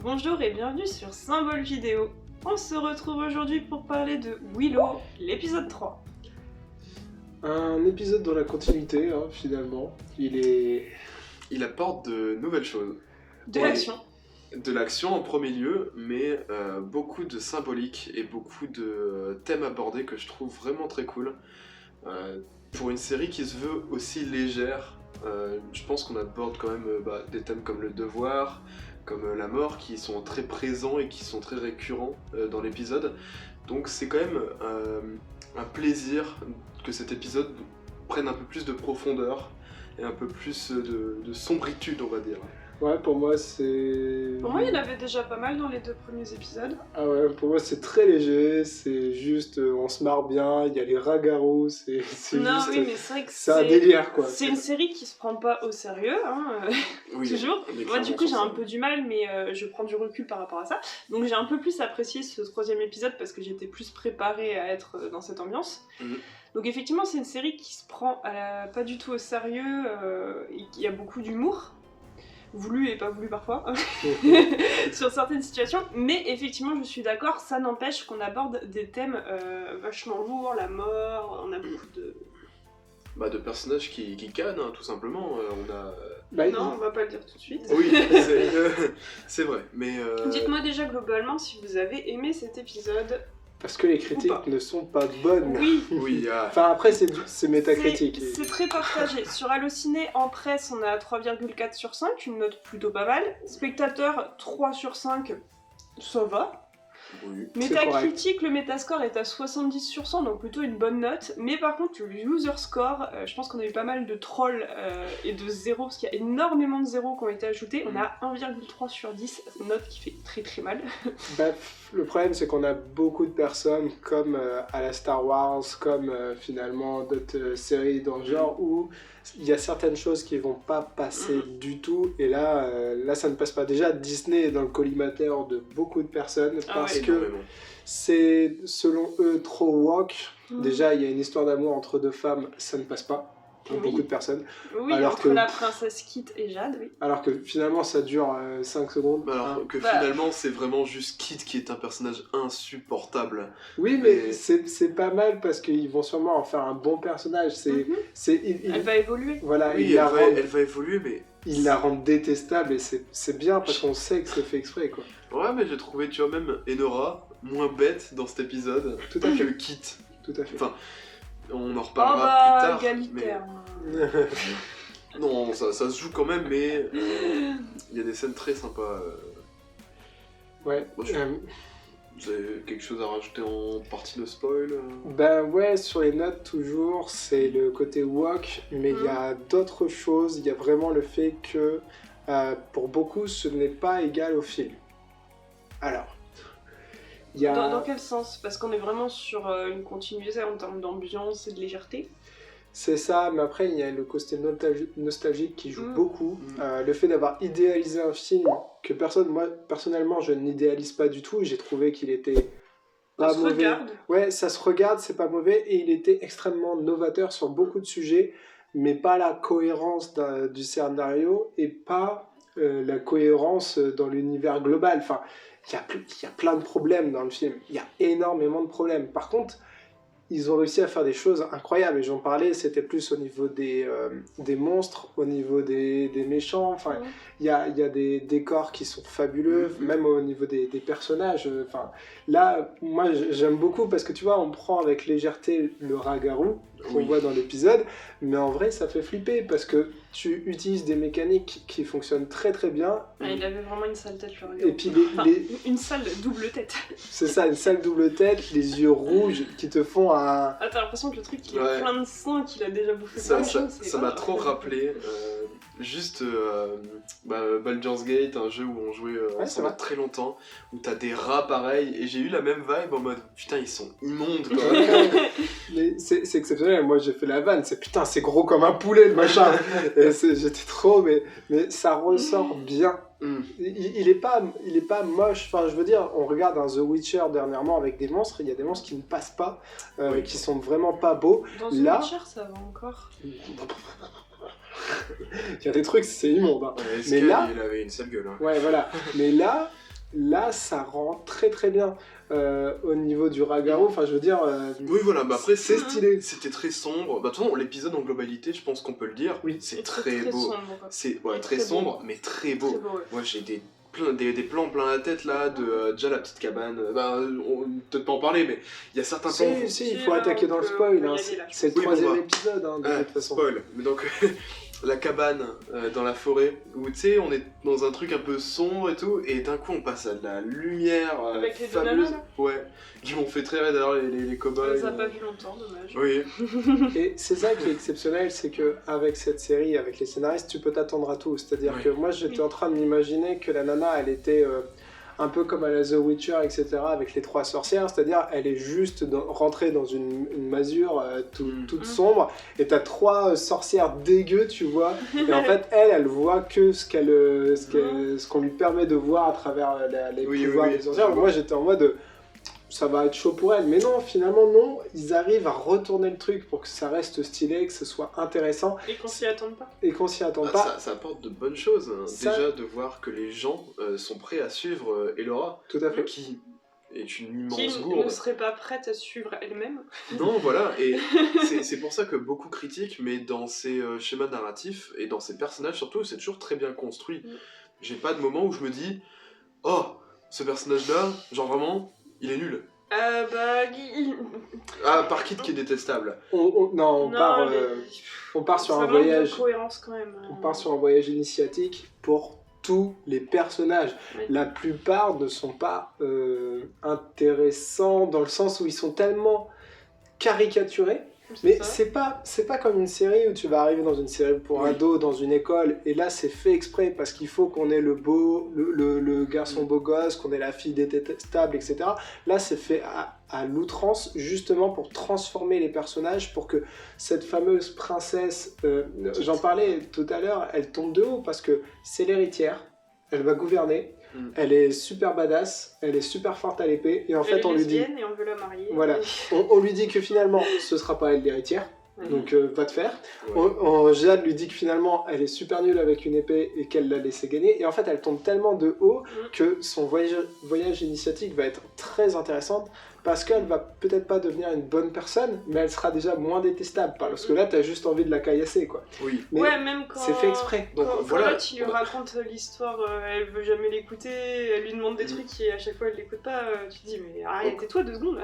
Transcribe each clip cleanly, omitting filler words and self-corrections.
Bonjour et bienvenue sur Symbole Vidéo. On se retrouve aujourd'hui pour parler de Willow, l'épisode 3. Un épisode dans la continuité, finalement. Il apporte de nouvelles choses. De l'action. De l'action en premier lieu, mais beaucoup de symbolique et beaucoup de thèmes abordés que je trouve vraiment très cool. Pour une série qui se veut aussi légère, je pense qu'on aborde quand même des thèmes comme le devoir, comme la mort, qui sont très présents et qui sont très récurrents dans l'épisode. Donc c'est quand même un plaisir que cet épisode prenne un peu plus de profondeur et un peu plus de sombritude, on va dire. Ouais, pour moi, c'est... Pour moi, il y en avait déjà pas mal dans les 2 premiers épisodes. Ah ouais, pour moi, c'est très léger, c'est juste, on se marre bien, il y a les ragarous, c'est Non, juste... oui, mais c'est vrai que c'est un délire, quoi. C'est une série qui se prend pas au sérieux, Oui, toujours. on est Moi, du clairement coup, j'ai sur un ça. peu du mal, mais je prends du recul par rapport à ça. Donc, j'ai un peu plus apprécié ce 3e épisode parce que j'étais plus préparée à être dans cette ambiance. Mhm. Donc, effectivement, c'est une série qui se prend pas du tout au sérieux et qui a beaucoup d'humour. Voulu et pas voulu parfois, sur certaines situations, mais effectivement je suis d'accord, ça n'empêche qu'on aborde des thèmes vachement lourds, la mort, on a beaucoup de... De personnages qui cannent, tout simplement. Non, on va pas le dire tout de suite. Oui, c'est vrai, mais... Dites-moi déjà globalement si vous avez aimé cet épisode. Parce que les Ou pas. critiques ne sont pas bonnes. Oui, Oui, Enfin, après, c'est métacritique. c'est très partagé. Sur Allociné, en presse, on a 3,4 sur 5, une note plutôt pas mal. Spectateur, 3 sur 5, ça va. oui. Métacritique, le Metascore est à 70 sur 100, donc plutôt une bonne note. Mais par contre, le User Score, je pense qu'on a eu pas mal de trolls et de zéros, parce qu'il y a énormément de zéros qui ont été ajoutés. On a 1,3 sur 10, note qui fait très très mal. Le problème, c'est qu'on a beaucoup de personnes, comme à la Star Wars, comme finalement d'autres séries dans le genre, où il y a certaines choses qui vont pas passer du tout, et là, ça ne passe pas. Déjà, Disney est dans le collimateur de beaucoup de personnes, parce que Énormément. c'est, selon eux, trop woke. Déjà, il y a une histoire d'amour entre 2 femmes, ça ne passe pas pour Oui. beaucoup de personnes. Oui, Alors entre que- la princesse Kit et Jade, oui. Alors que finalement, ça dure 5 secondes. Alors que Bah. finalement, c'est vraiment juste Kit qui est un personnage insupportable. Oui, mais Mais- c'est pas mal parce qu'ils vont sûrement en faire un bon personnage. Elle va évoluer. Voilà, Oui, elle va évoluer, mais... il la rend détestable et c'est bien parce qu'on sait que c'est fait exprès, quoi. Ouais, mais j'ai trouvé, tu vois, même Enora moins bête dans cet épisode Tout à fait. que Kit. Tout à fait. Enfin, on en Oh reparlera bah, plus tard. égalitaire. Non, ça se joue quand même, mais il y a des scènes très sympas. Ouais. Moi, Vous avez quelque chose à rajouter en partie de spoil Ben ouais, sur les notes toujours, c'est le côté woke, mais il y a d'autres choses. Il y a vraiment le fait que pour beaucoup, ce n'est pas égal au film. Alors, il y a... Dans quel sens? Parce qu'on est vraiment sur une continuité en termes d'ambiance et de légèreté. C'est ça, mais après il y a le côté nostalgique qui joue beaucoup. Mm. Le fait d'avoir idéalisé un film que moi personnellement je n'idéalise pas du tout, j'ai trouvé qu'il était pas Ça se mauvais. regarde. Ouais, ça se regarde, c'est pas mauvais, et il était extrêmement novateur sur beaucoup de sujets, mais pas la cohérence du scénario et pas la cohérence dans l'univers global. Enfin, il y a plein de problèmes dans le film, il y a énormément de problèmes. Par contre, ils ont réussi à faire des choses incroyables, et j'en parlais, c'était plus au niveau des monstres, au niveau des méchants, enfin, il y a des décors qui sont fabuleux, même au niveau des personnages, enfin, là, moi j'aime beaucoup, parce que tu vois, on prend avec légèreté le rat-garou, qu'on Oui. voit dans l'épisode, mais en vrai ça fait flipper, parce que tu utilises des mécaniques qui fonctionnent très très bien, Ah, il avait vraiment une sale tête, le regard. et puis Une sale double tête. c'est ça, une sale double tête, les yeux rouges qui te font un... Ah, t'as l'impression que le truc il est Ouais. plein de sang, qu'il a déjà bouffé Ça plein de choses, c'est- ça m'a trop rappelé Baldur's Gate, un jeu où on jouait c'est ensemble vrai. très longtemps, où t'as des rats pareils, et j'ai eu la même vibe en mode putain, ils sont immondes quoi. Mais c'est exceptionnel, moi j'ai fait la vanne, c'est putain, c'est gros comme un poulet le machin. Et j'étais trop, mais ça ressort bien. Il est pas moche, enfin je veux dire, on regarde un The Witcher dernièrement avec des monstres, il y a des monstres qui ne passent pas, qui sont vraiment pas beaux. Dans Là- The Witcher, ça va encore. Il y a des trucs, c'est immonde. Hein. Est-ce Mais qu'il là- avait une sale gueule hein. Ouais, voilà. Mais là, là, ça rend très très bien au niveau du Ragaro. Enfin, je veux dire, Oui, voilà, mais après, c'est stylé. C'était très sombre. Bah, de toute façon, l'épisode en globalité, je pense qu'on peut le dire. Oui. C'est Et très beau. sombre, quoi. C'est Et très très sombre, beau. mais très beau. Très beau, ouais. Moi, j'ai des plans plein la tête là, de déjà la petite cabane. Bah, on peut-être pas en parler, mais il y a certains plans. Si, il faut là, attaquer on dans le peut- spoil. on peut y Hein. aller, là, je C'est le pense. Oui, 3e bon, bah. épisode, hein, de toute façon. Spoil. Mais donc, la cabane dans la forêt, où tu sais, on est dans un truc un peu sombre et tout, et d'un coup on passe à de la lumière Avec les deux fabuleuse. nanas, là. Ouais, qui m'ont fait très rire d'ailleurs les On cow-boys. les a pas vu longtemps, dommage. Oui, Et c'est ça qui est exceptionnel, c'est que avec cette série, avec les scénaristes, tu peux t'attendre à tout. C'est-à-dire Oui. que moi, j'étais Oui. en train de m'imaginer que la nana, elle était un peu comme à la The Witcher, etc., avec les 3 sorcières. C'est-à-dire, elle est juste rentrée dans une masure toute sombre, et t'as 3 sorcières dégueu, tu vois. Et en fait, elle voit que ce qu'on lui permet de voir à travers les pouvoirs des sorcières. Moi, j'étais en mode... ça va être chaud pour elle, mais non, finalement non, ils arrivent à retourner le truc pour que ça reste stylé, que ce soit intéressant Et qu'on s'y attende pas. et qu'on s'y attende Ah, pas. ça apporte de bonnes choses. Hein. Ça- Déjà de voir que les gens sont prêts à suivre Elora, Tout à fait. qui est une Qui immense ne gourde. serait pas prête à suivre elle-même. Non, voilà, et c'est pour ça que beaucoup critiquent, mais dans ces schémas narratifs et dans ces personnages surtout, c'est toujours très bien construit. Mm. J'ai pas de moment où je me dis, oh, ce personnage-là, genre vraiment, il est nul. Ah, par Kid qui est détestable. On part, on part sur un voyage. De cohérence quand même. On part sur un voyage initiatique pour tous les personnages. Oui. La plupart ne sont pas intéressants dans le sens où ils sont tellement caricaturés. Mais c'est pas comme une série où tu vas arriver dans une série pour ados, dans une école, et là c'est fait exprès parce qu'il faut qu'on ait le garçon beau gosse, qu'on ait la fille détestable, etc. Là c'est fait à l'outrance justement pour transformer les personnages, pour que cette fameuse princesse, j'en parlais tout à l'heure, elle tombe de haut parce que c'est l'héritière, elle va gouverner. Elle est super badass, elle est super forte à l'épée, et en fait on lui dit... et on veut la marier. Voilà, on lui dit que finalement ce sera pas elle l'héritière, donc va te faire. Ouais. Jade lui dit que finalement elle est super nulle avec une épée et qu'elle l'a laissé gagner, et en fait elle tombe tellement de haut que son voyage initiatique va être très intéressante, parce qu'elle va peut-être pas devenir une bonne personne, mais elle sera déjà moins détestable, parce que là t'as juste envie de la caillasser, quoi. Oui. Mais ouais, même quand... c'est fait exprès. Donc Quand voilà. là, tu lui racontes l'histoire, elle veut jamais l'écouter, elle lui demande des trucs et à chaque fois elle l'écoute pas, tu te dis mais arrête, tais-toi 2 secondes.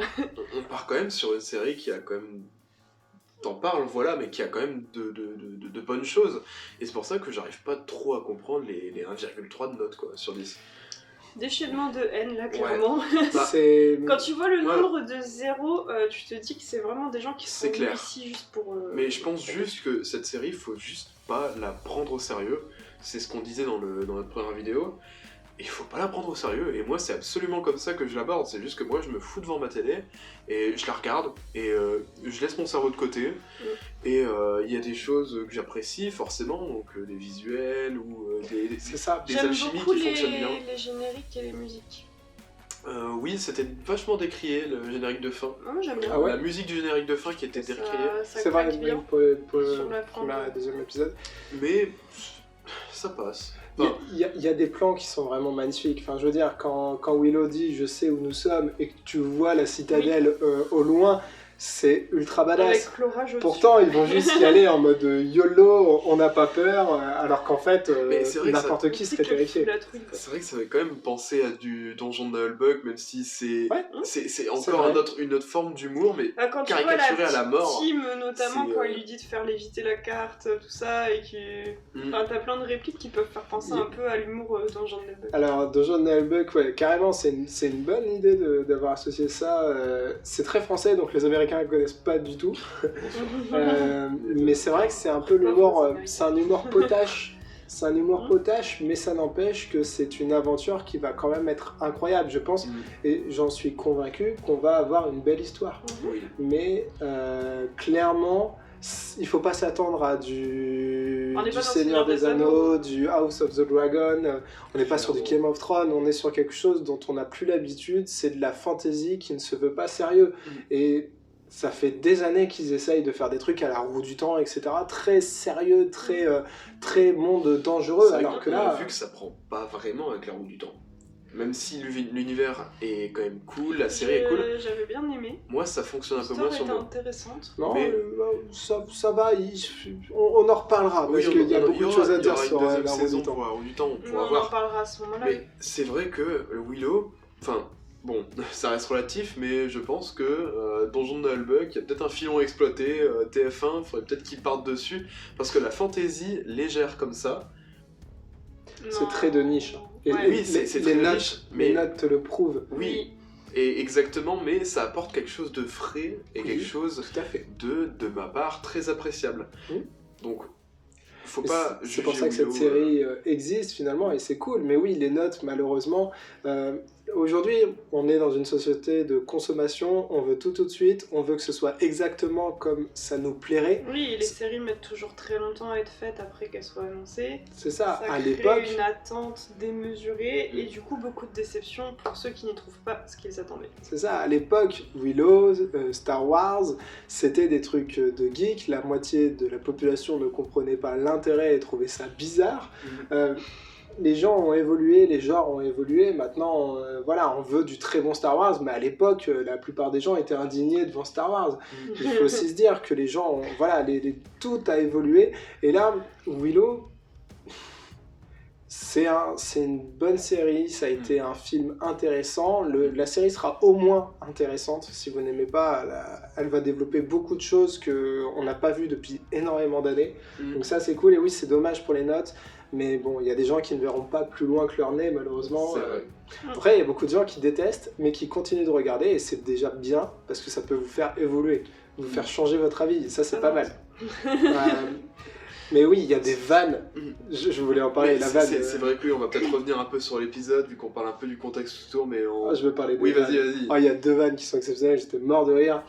On part quand même sur une série qui a quand même... T'en parles, voilà, mais qui a quand même de bonnes choses. Et c'est pour ça que j'arrive pas trop à comprendre les 1,3 de notes, quoi, sur 10. Déchaînement de haine là, clairement. Bah, C'est... Quand tu vois le nombre de 0, tu te dis que c'est vraiment des gens qui sont C'est clair. venus ici juste pour... Mais je pense juste que cette série, faut juste pas la prendre au sérieux. C'est ce qu'on disait dans notre première vidéo. Et il faut pas la prendre au sérieux. Et moi, c'est absolument comme ça que je l'aborde. C'est juste que moi, je me fous devant ma télé et je la regarde et je laisse mon cerveau de côté. Et il y a des choses que j'apprécie forcément, donc des visuels ou C'est ça. des J'aime alchimies beaucoup qui fonctionnent bien. les génériques et les musiques. Oui, c'était vachement décrié le générique de fin. Non, j'aime bien. Ah ouais. La musique du générique de fin qui était décriée. Ça C'est vrai, claque bien. pour Sur la fin le de- deuxième épisode. Mais ça passe. Il y a des plans qui sont vraiment magnifiques. Enfin, je veux dire, quand Willow dit « je sais où nous sommes » et que tu vois la citadelle au loin, c'est ultra badass. Avec l'orage au-dessus. Pourtant, ils vont juste y aller en mode YOLO, on n'a pas peur, alors qu'en fait, Mais c'est vrai que n'importe qui C'est serait que le terrifié. fou, la trouille, quoi. C'est vrai que ça fait quand même penser à du donjon de Nullbug, même si c'est Ouais. c'est encore vrai. une autre forme d'humour, mais Ah, quand tu vois la caricaturé à la petite mort, team, notamment c'est, quand il lui dit de faire léviter la carte, tout ça, et que... Enfin, t'as plein de répliques qui peuvent faire penser un peu à l'humour dans Jean de Nelbeck. Alors, Donjon de Nullbuck, ouais, carrément, c'est une bonne idée d'avoir associé ça. C'est très français, donc les Américains ne connaissent pas du tout. Mais c'est vrai que c'est un peu l'humour, c'est un humour potache. C'est un humour potache, mais ça n'empêche que c'est une aventure qui va quand même être incroyable, je pense. Et j'en suis convaincu qu'on va avoir une belle histoire. Oui. Mais clairement, il faut pas s'attendre à du On n'est pas dans Seigneur des Anneaux, du House of the Dragon. On n'est pas sur du Game of Thrones, on est sur quelque chose dont on n'a plus l'habitude. C'est de la fantasy qui ne se veut pas sérieux. Et ça fait des années qu'ils essayent de faire des trucs à la roue du temps, etc. Très sérieux, très monde dangereux. C'est vrai Alors que qu'on a là, vu que ça prend pas vraiment avec la roue du temps. même si l'univers est quand même cool, la série est cool, J'avais bien aimé. moi ça fonctionne un peu moins L'histoire sur était moi. intéressante. Non, Mais- ça va, on en reparlera, parce qu'il y a beaucoup de choses à dire sur il y aura une la deuxième roue saison du temps. pour la roue du temps, on On pourra en voir. parlera à ce moment-là. Mais c'est vrai que Willow, enfin, bon, ça reste relatif, mais je pense que Donjon de Nullbug, il y a peut-être un filon exploité, TF1, il faudrait peut-être qu'ils partent dessus, parce que la fantasy légère comme ça, C'est très de niche. Et Ouais. oui, c'est très les de notes, niche, les mais notes te le prouvent. oui, et exactement, mais ça apporte quelque chose de frais et Oui. quelque chose Tout à fait. de ma part, très appréciable. Oui. Donc, faut Et pas c'est pour juger ça que cette Willow, série existe finalement et c'est cool. Mais oui, les notes, malheureusement, aujourd'hui, on est dans une société de consommation. On veut tout de suite. On veut que ce soit exactement comme ça nous plairait. Oui, et les séries mettent toujours très longtemps à être faites après qu'elles soient annoncées. C'est ça. Ça À crée l'époque, une attente démesurée et du coup beaucoup de déceptions pour ceux qui n'y trouvent pas ce qu'ils attendaient. c'est ça. À l'époque, Willow, Star Wars, c'était des trucs de geeks. La moitié de la population ne comprenait pas l'intérêt et trouvait ça bizarre. Les gens ont évolué, les genres ont évolué. Maintenant, voilà, on veut du très bon Star Wars, mais à l'époque, la plupart des gens étaient indignés devant Star Wars. Il faut aussi se dire que les gens, voilà, tout a évolué. Et là, Willow, c'est une bonne série, ça a été un film intéressant. La série sera au moins intéressante. Si vous n'aimez pas, elle va développer beaucoup de choses qu'on n'a pas vues depuis énormément d'années. Donc ça, c'est cool. Et oui, c'est dommage pour les notes. Mais bon, il y a des gens qui ne verront pas plus loin que leur nez, malheureusement. C'est vrai. Après, il y a beaucoup de gens qui détestent, mais qui continuent de regarder, et c'est déjà bien, parce que ça peut vous faire évoluer, vous faire changer votre avis, et ça, c'est pas mal. Mais oui, il y a des vannes, je voulais en parler, Mais la vanne... c'est vrai que oui, on va peut-être revenir un peu sur l'épisode, vu qu'on parle un peu du contexte autour, mais on... je veux parler des Oui, vannes. vas-y. Oh, il y a 2 vannes qui sont exceptionnelles, j'étais mort de rire.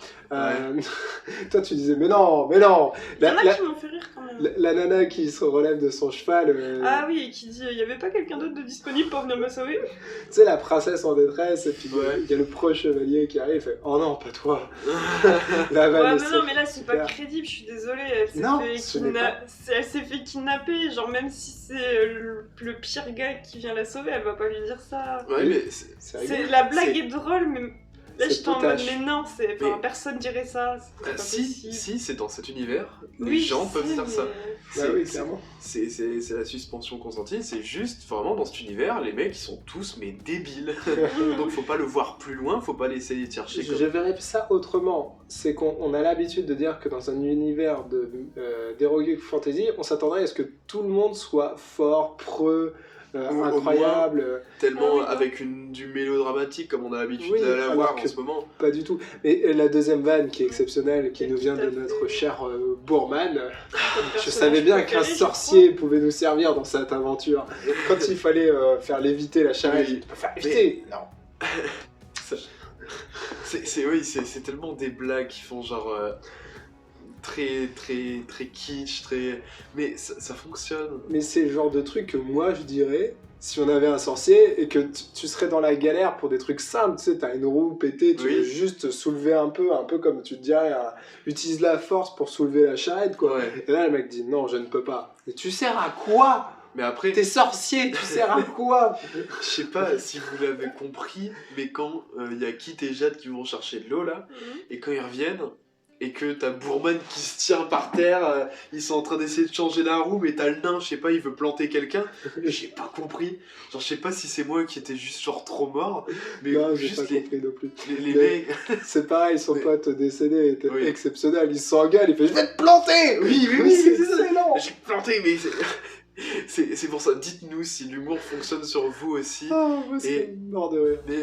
Toi, tu disais, mais non. Il y en a qui m'ont fait rire quand même. La nana qui se relève de son cheval... Ah oui, et qui dit il y avait pas quelqu'un d'autre de disponible pour venir me sauver. Tu sais, la princesse en détresse, et puis Ouais. il y a le pro chevalier qui arrive, et fait, oh non, pas toi. La vanne Ouais, est mais non, mais là c'est pas super. crédible, je suis désolée. Elle s'est Non, fait, ce n'est elle s'est fait kidnapper. Genre, même si c'est le pire gars qui vient la sauver, elle va pas lui dire ça. Ouais, mais C'est rigolo. La blague C'est- est drôle, mais là C'est j'étais en mode, potache. mais non, Mais- personne dirait ça. C'est pas si, possible. si, c'est dans cet univers, les Oui, gens je peuvent sais, dire ça. Bah oui, clairement. C'est la suspension consentie, c'est juste vraiment dans cet univers, les mecs ils sont tous mais débiles. Donc faut pas le voir plus loin, faut pas l'essayer de chercher Je verrais ça autrement. C'est qu'on a l'habitude de dire que dans un univers d'Heroic Fantasy, on s'attendrait à ce que tout le monde soit fort, preux, Ou au incroyable. tellement Ah oui, non. avec du mélodramatique comme on a l'habitude Oui, de alors l'avoir que- en ce moment. Pas du tout. Mais la deuxième vanne qui est exceptionnelle, qui Tout nous vient à de fait. notre cher Bourman. Votre Je personnage savais bien qu'un préféré, je sorcier pouvait nous servir dans cette aventure. Quand il fallait faire léviter la charrette, Oui. il peut faire léviter. Non. C'est tellement des blagues qui font genre très kitsch, mais ça fonctionne. Mais c'est le genre de truc que moi je dirais si on avait un sorcier et que tu serais dans la galère pour des trucs simples, tu sais, t'as une roue pétée, tu Oui. veux juste soulever un peu comme tu te dirais, utilise la force pour soulever la charrette, quoi. Ouais. Et là, le mec dit non, je ne peux pas. Et tu sers à quoi? Mais après, T'es sorcier, tu sers à quoi? je sais pas si vous l'avez compris, mais quand il y a Kit et Jade qui vont chercher de l'eau là, et quand ils reviennent, et que t'as Bourman qui se tient par terre, ils sont en train d'essayer de changer la roue, mais t'as le nain, je sais pas, il veut planter quelqu'un, j'ai pas compris. Genre, je sais pas si c'est moi qui étais juste genre trop mort, mais Non, j'ai pas juste les compris non plus. les Mais- mecs. C'est pareil, son Mais- pote décédé était Oui. exceptionnel. Il s'engueule, il fait je vais te planter. Oui, c'est c'est ça. excellent. J'ai planté, mais c'est pour ça. Dites-nous si l'humour fonctionne sur vous aussi. Oh, moi, c'est Et- mort de rire. Mais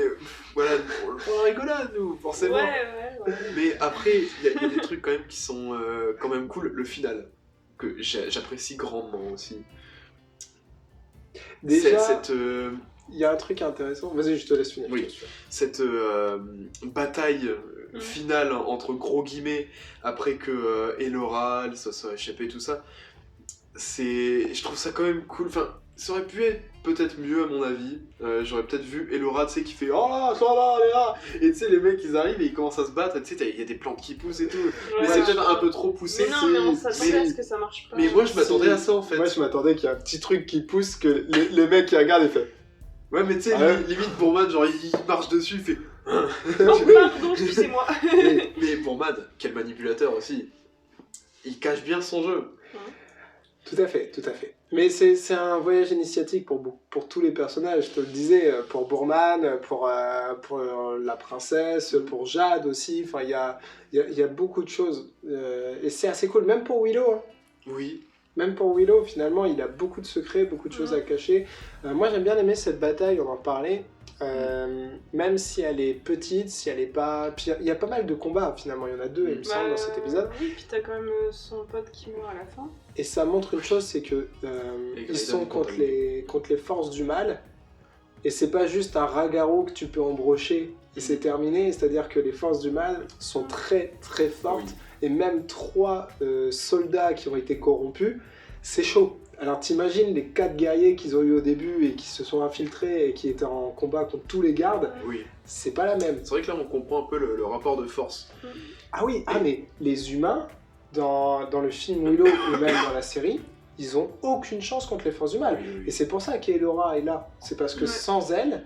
voilà, on le prend en rigolade, nous, forcément. Ouais. Mais après, il y a des trucs quand même qui sont quand même cool. Le final, que j'apprécie grandement aussi. Déjà, Cette, il y a un truc intéressant. Vas-y, je te laisse finir. Oui. je te suis. cette bataille finale, entre gros guillemets, après que Elora ça soit échappé, tout ça, je trouve ça quand même cool. Enfin, ça aurait pu être peut-être mieux à mon avis. J'aurais peut-être vu Elora, tu sais, qui fait « Oh là, ça va, elle est là !» Et tu sais, les mecs, ils arrivent et ils commencent à se battre, et tu sais, il y a des plantes qui poussent et tout. Mais c'est peut-être un peu trop poussé. Mais non, mais on c'est- s'attendait à ce que ça marche pas. Mais moi, je m'attendais Si. à ça, en fait. Moi, je m'attendais qu'il y ait un petit truc qui pousse, que les mecs qui regardent et fait Ouais, mais tu sais, limite Bourman, genre il marche dessus, il fait. Oh, pardon, excusez-moi. mais Bourman, quel manipulateur aussi. Il cache bien son jeu. Tout à fait, tout à fait. Mais c'est un voyage initiatique pour tous les personnages, je te le disais, pour Bourman, pour la princesse, pour Jade aussi, enfin il y a beaucoup de choses. Et c'est assez cool, même pour Willow. Hein. Oui. Même pour Willow, finalement, il a beaucoup de secrets, beaucoup de choses à cacher. Moi, j'aime bien aimer cette bataille, on en parlait. Même si elle est petite, si elle est pas... Puis il y a pas mal de combats, finalement. Il y en a 2, il me semble, dans cet épisode. Oui, puis t'as quand même son pote qui meurt à la fin. Et ça montre une chose, c'est que ils sont contre les forces du mal. Et c'est pas juste un ragarou que tu peux embrocher et c'est terminé. C'est-à-dire que les forces du mal sont très, très fortes. Oui. Et même 3 soldats qui ont été corrompus, c'est chaud. Alors t'imagines les 4 guerriers qu'ils ont eu au début et qui se sont infiltrés et qui étaient en combat contre tous les gardes, c'est pas la même. C'est vrai que là on comprend un peu le rapport de force. Ah oui, mais les humains, dans le film Willow ou même dans la série, ils ont aucune chance contre les forces du mal. Et c'est pour ça qu'Elora est là. C'est parce que sans elle,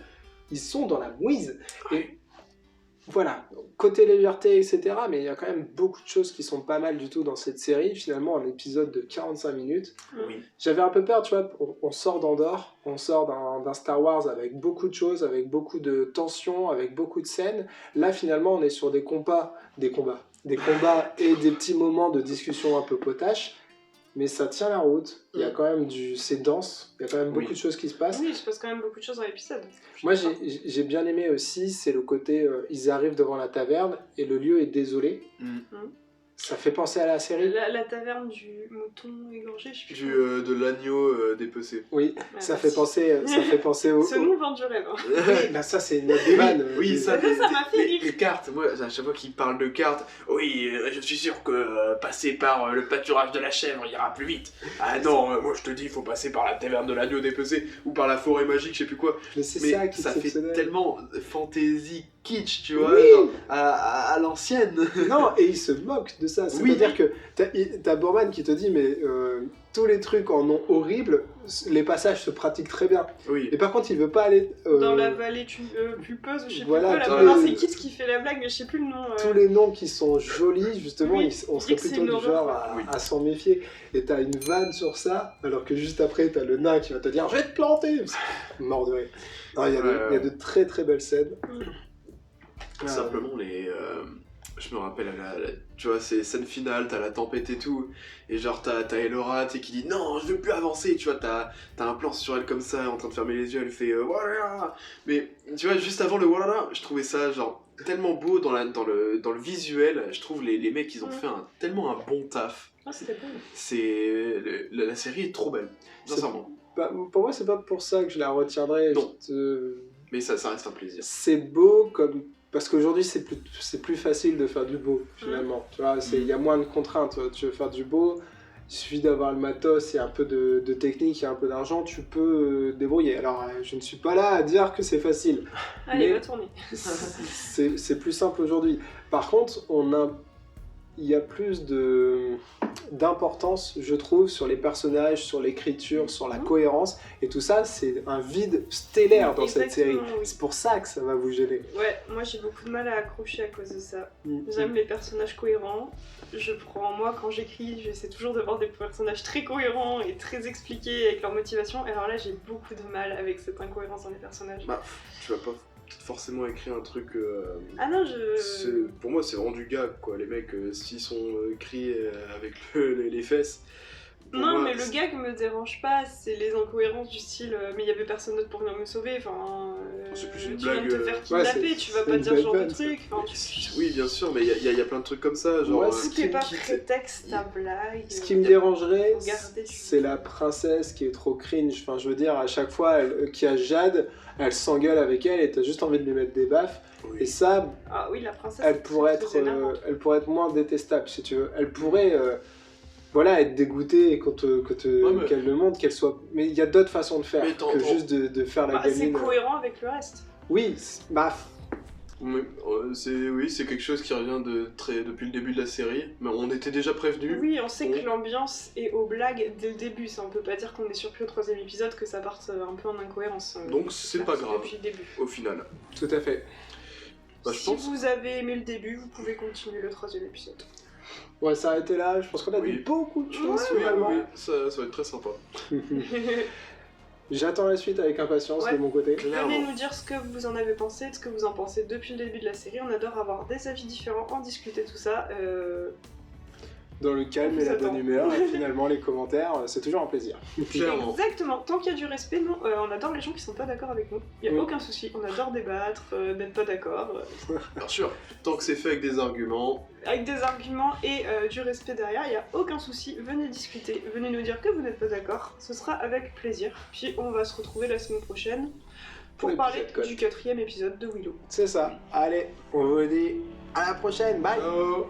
ils sont dans la mouise. Et voilà, côté légèreté, etc. Mais il y a quand même beaucoup de choses qui sont pas mal du tout dans cette série. Finalement, un épisode de 45 minutes. Oui. J'avais un peu peur, tu vois, on sort d'Andorre, on sort d'un Star Wars avec beaucoup de choses, avec beaucoup de tensions, avec beaucoup de scènes. Là, finalement, on est sur des combats et des petits moments de discussion un peu potache. Mais ça tient la route, il y a quand même c'est dense, il y a quand même beaucoup de choses qui se passent. Oui, il se passe quand même beaucoup de choses dans l'épisode. Moi j'ai bien aimé aussi, c'est le côté, ils arrivent devant la taverne et le lieu est désolé. Ça fait penser à la série. La taverne du mouton égorgé, je sais plus. De l'agneau dépecé. Oui, ça fait penser au... Ce nom vend du rêve. Oui, là ça c'est une autre vanne. Oui, ça m'a fait rire. Les cartes, moi à chaque fois qu'il parle de cartes, oui, je suis sûr que passer par le pâturage de la chèvre ira plus vite. Ah non, moi je te dis, il faut passer par la taverne de l'agneau dépecé ou par la forêt magique, je sais plus quoi. Mais ça qui ça fait tellement fantaisie kitsch, tu vois, genre, à l'ancienne. Non, et il se moque de ça. C'est-à-dire que t'as Bourman qui te dit, mais tous les trucs en nom horrible, les passages se pratiquent très bien. Oui. Et par contre, il veut pas aller... dans la vallée pulpeuse, je sais plus quoi, c'est Kitsch qui fait la blague, mais je sais plus le nom. Tous les noms qui sont jolis, justement, on serait plutôt du genre à s'en méfier. Et t'as une vanne sur ça, alors que juste après, t'as le nain qui va te dire « Je vais te planter !» Mort de rire. Il y a de très très belles scènes. Simplement je me rappelle tu vois, c'est scène finale, t'as la tempête et tout, et genre t'as Elora qui dit non, je veux plus avancer, tu vois, t'as un plan sur elle comme ça, en train de fermer les yeux, elle fait voilà. Mais tu vois, juste avant le voilà, je trouvais ça genre tellement beau dans le visuel. Je trouve les mecs ils ont fait tellement un bon taf. C'était beau. La série est trop belle, sincèrement. Pour moi, c'est pas pour ça que je la retiendrai. Non. Mais ça reste un plaisir. C'est beau comme... Parce qu'aujourd'hui, c'est plus facile de faire du beau, finalement. Tu vois, il y a moins de contraintes. Tu veux faire du beau, il suffit d'avoir le matos et un peu de technique et un peu d'argent, tu peux débrouiller. Alors, je ne suis pas là à dire que c'est facile. Allez, va tourner. C'est plus simple aujourd'hui. Par contre, il y a plus d'importance, je trouve, sur les personnages, sur l'écriture, sur la cohérence. Et tout ça, c'est un vide stellaire dans cette série. Oui. C'est pour ça que ça va vous gêner. Ouais, moi j'ai beaucoup de mal à accrocher à cause de ça. J'aime les personnages cohérents. Moi, quand j'écris, j'essaie toujours d'avoir des personnages très cohérents et très expliqués avec leur motivation. Alors là, j'ai beaucoup de mal avec cette incohérence dans les personnages. Bah, tu vas pas forcément écrire un truc... Ah non, pour moi, c'est vraiment du gag, quoi. Les mecs, s'ils sont écrits avec les fesses... Non, mais le gag me dérange pas, c'est les incohérences du style mais il y avait personne d'autre pour venir me sauver, enfin... c'est plus une tu blague... viens de te faire kidnapper, tu vas pas dire ce genre de truc. Oui, bien sûr, mais il y a plein de trucs comme ça, genre... Tout n'est pas prétexte à blague... Ce qui me dérangerait, c'est la princesse qui est trop cringe. Enfin, je veux dire, à chaque fois qu'il y a Jade, elle s'engueule avec elle et t'as juste envie de lui mettre des baffes. Oui. Et ça, la princesse, elle pourrait être moins détestable, si tu veux. Elle pourrait... être dégoûtée qu'elle le montre, qu'elle soit... Mais il y a d'autres façons de faire juste de faire la gamine. C'est cohérent avec le reste. Oui, Oui, c'est quelque chose qui revient depuis le début de la série, mais on était déjà prévenus. Oui, on sait que l'ambiance est aux blagues dès le début, ça on peut pas dire qu'on est surpris au 3e épisode que ça parte un peu en incohérence. Donc c'est pas grave, depuis le début. au final. Tout à fait. Bah, Si vous avez aimé le début, vous pouvez continuer le 3e épisode. On va s'arrêter là, je pense qu'on a dit beaucoup de choses finalement. Ça va être très sympa. J'attends la suite avec impatience de mon côté. Venez nous dire ce que vous en avez pensé, ce que vous en pensez depuis le début de la série. On adore avoir des avis différents, en discuter, tout ça. Dans le calme et la bonne humeur, et finalement les commentaires, c'est toujours un plaisir. Clairement. Exactement, tant qu'il y a du respect, nous, on adore les gens qui sont pas d'accord avec nous. Il n'y a aucun souci, on adore débattre, d'être pas d'accord. Bien sûr, tant que c'est fait avec des arguments. Avec des arguments et du respect derrière, il n'y a aucun souci. Venez discuter, venez nous dire que vous n'êtes pas d'accord, ce sera avec plaisir. Puis on va se retrouver la semaine prochaine pour parler du 4e épisode de Willow. C'est ça. Allez, on vous dit à la prochaine. Bye. Ciao.